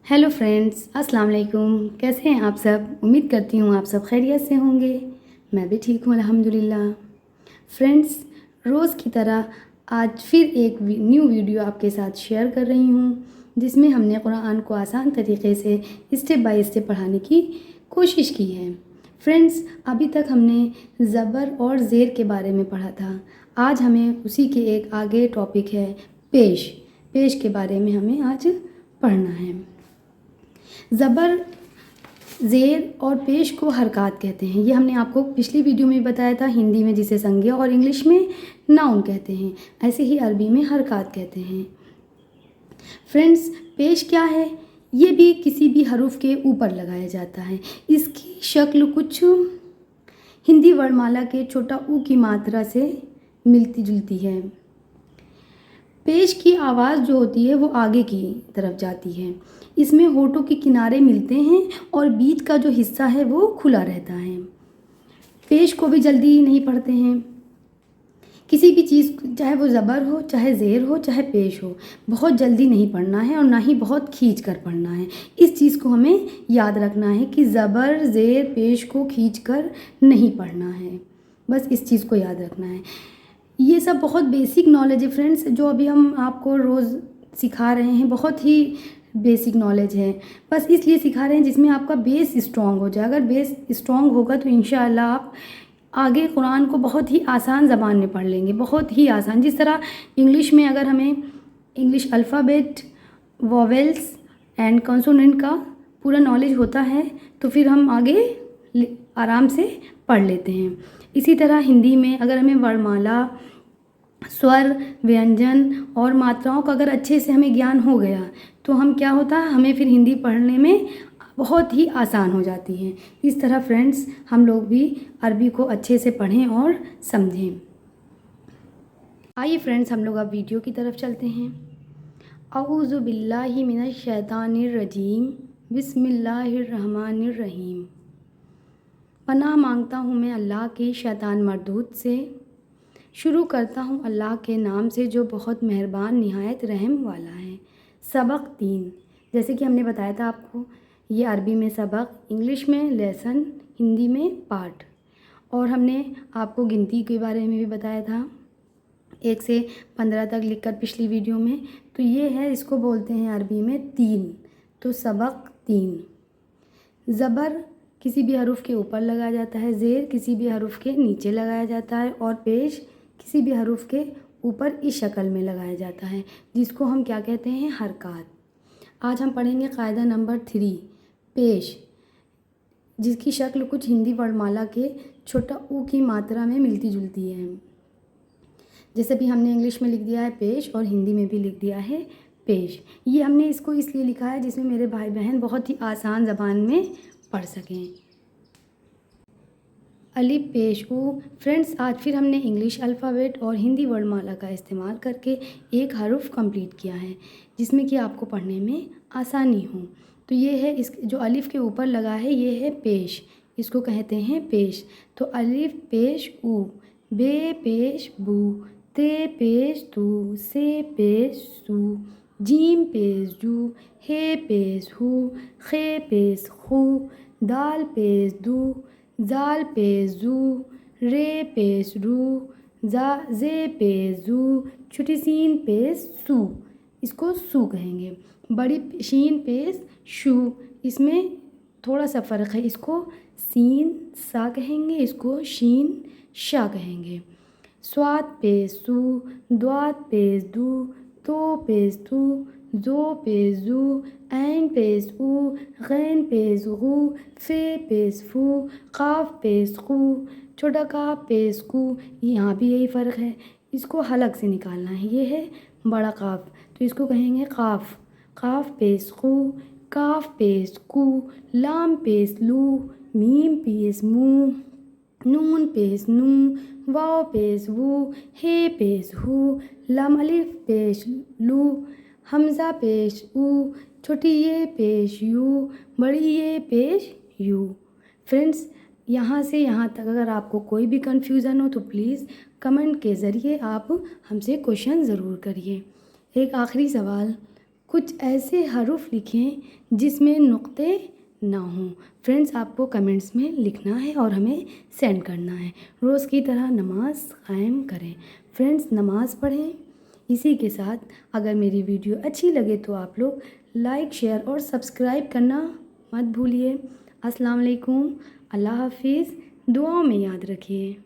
Hello friends, अस्सलाम वालेकुम। कैसे हैं आप सब? उम्मीद करती हूँ आप सब खैरियत से होंगे। मैं भी ठीक हूँ अल्हम्दुलिल्लाह। फ्रेंड्स, रोज़ की तरह आज फिर एक न्यू वीडियो आपके साथ शेयर कर रही हूँ, जिसमें हमने कुरान को आसान तरीके से स्टेप बाय स्टेप पढ़ाने की कोशिश की है। फ्रेंड्स, अभी तक हमने ज़बर और ज़ेर के बारे में पढ़ा था। आज हमें उसी के एक आगे टॉपिक है पेश। पेश के बारे में हमें आज पढ़ना है। ज़बर, ज़ेर और पेश को हरकत कहते हैं। ये हमने आपको पिछली वीडियो में बताया था। हिंदी में जिसे संज्ञा और इंग्लिश में नाउन कहते हैं, ऐसे ही अरबी में हरकत कहते हैं। फ्रेंड्स, पेश क्या है? ये भी किसी भी हरूफ के ऊपर लगाया जाता है। इसकी शक्ल कुछ हिंदी वर्णमाला के छोटा ऊ की मात्रा से मिलती जुलती है। पेश की आवाज़ जो होती है वो आगे की तरफ जाती है। इसमें होठों के किनारे मिलते हैं और बीच का जो हिस्सा है वो खुला रहता है। पेश को भी जल्दी नहीं पढ़ते हैं। किसी भी चीज़, चाहे वो ज़बर हो, चाहे ज़ेर हो, चाहे पेश हो, बहुत जल्दी नहीं पढ़ना है और ना ही बहुत खींच कर पढ़ना है। इस चीज़ को हमें याद रखना है कि ज़बर, ज़ेर, पेश को खींच कर नहीं पढ़ना है। बस इस चीज़ को याद रखना है। ये सब बहुत बेसिक नॉलेज है फ्रेंड्स, जो अभी हम आपको रोज़ सिखा रहे हैं। बहुत ही बेसिक नॉलेज है, बस इसलिए सिखा रहे हैं जिसमें आपका बेस स्ट्रॉन्ग हो जाए। अगर बेस स्ट्रॉन्ग होगा तो इंशाअल्लाह आप आगे कुरान को बहुत ही आसान ज़बान में पढ़ लेंगे, बहुत ही आसान। जिस तरह इंग्लिश में अगर हमें English alphabet, vowels and consonant का पूरा नॉलेज होता है तो फिर हम आगे आराम से पढ़ लेते हैं। इसी तरह हिंदी में अगर हमें वर्णमाला, स्वर, व्यंजन और मात्राओं का अगर अच्छे से हमें ज्ञान हो गया तो हम क्या होता है, हमें फिर हिंदी पढ़ने में बहुत ही आसान हो जाती है। इस तरह फ्रेंड्स, हम लोग भी अरबी को अच्छे से पढ़ें और समझें। आइए फ्रेंड्स, हम लोग अब वीडियो की तरफ चलते हैं। औज़ु बिल्लाहि मिनश शैतानिर रजीम, बिस्मिल्लाहिर रहमानिर रहीम। पनाह मांगता हूँ मैं अल्लाह के शैतान मरदूद से। शुरू करता हूँ अल्लाह के नाम से जो बहुत मेहरबान निहायत रहम वाला है। सबक 3, जैसे कि हमने बताया था आपको, ये अरबी में सबक, इंग्लिश में लेसन, हिंदी में पार्ट। और हमने आपको गिनती के बारे में भी बताया था, 1 से 15 तक लिखकर पिछली वीडियो में। तो ये है, इसको बोलते हैं अरबी में 3। तो सबक 3। ज़बर किसी भी हरूफ के ऊपर लगाया जाता है, ज़ेर किसी भी हरूफ के नीचे लगाया जाता है और पेश किसी भी हरूफ के ऊपर इस शक्ल में लगाया जाता है, जिसको हम क्या कहते हैं, हरकत। आज हम पढ़ेंगे कायदा नंबर 3, पेश, जिसकी शक्ल कुछ हिंदी वर्णमाला के छोटा ऊ की मात्रा में मिलती जुलती है। जैसे भी हमने इंग्लिश में लिख दिया है पेश और हिंदी में भी लिख दिया है पेश। ये हमने इसको इसलिए लिखा है जिसमें मेरे भाई बहन बहुत ही आसान ज़बान में पढ़ सकें। अलिफ पेश ऊ। फ्रेंड्स, आज फिर हमने इंग्लिश अल्फ़ाबेट और हिंदी वर्णमाला का इस्तेमाल करके एक हरूफ कंप्लीट किया है, जिसमें कि आपको पढ़ने में आसानी हो। तो ये है, इस जो अलिफ के ऊपर लगा है ये है पेश, इसको कहते हैं पेश। तो अलिफ पेश ऊ, बे पेश बू, ते पेश तू, से पेश सू, जीम पेश जू, हे पेश हू, खे पेश खू, दाल पेश दू, जाल पेश जू, रे पेश रू, जे पेश जू, छोटी सीन पेश सू, इसको सू कहेंगे। बड़ी शीन पेश शू, इसमें थोड़ा सा फ़र्क है, इसको सीन सा कहेंगे, इसको शीन शा कहेंगे। स्वाद पेश सू, द्वात पेश दू, तो पेश तू, जो पेश जू, ऐन पेश ऊ, गैन पेश गू, फे पेश फू, काफ पेश कू, छोटा काफ पेश कू। यहाँ भी यही फ़र्क है, इसको हलक से निकालना है। ये है बड़ा काफ, तो इसको कहेंगे काफ। काफ पेश कू, काफ पेश कू, लाम पेश लू, मीम पेश मू, नून पेश नू, वाव पेश वू, हे पेश हू, लाम अलिफ पेश लू, हमज़ा पेश ऊ, छोटी ये पेश यू, बड़ी ये पेश यू। फ्रेंड्स, यहाँ से यहाँ तक अगर आपको कोई भी कन्फ्यूज़न हो तो प्लीज़ कमेंट के ज़रिए आप हमसे क्वेश्चन ज़रूर करिए। एक आखिरी सवाल, कुछ ऐसे हरूफ लिखें जिसमें नुक्ते ना हों। फ्रेंड्स, आपको कमेंट्स में लिखना है और हमें सेंड करना है। रोज़ की तरह नमाज कायम करें। फ्रेंड्स, नमाज पढ़ें। इसी के साथ अगर मेरी वीडियो अच्छी लगे तो आप लोग लाइक, शेयर और सब्सक्राइब करना मत भूलिए। अस्सलाम वालेकुम, अल्लाह हाफिज़। दुआओं में याद रखिए।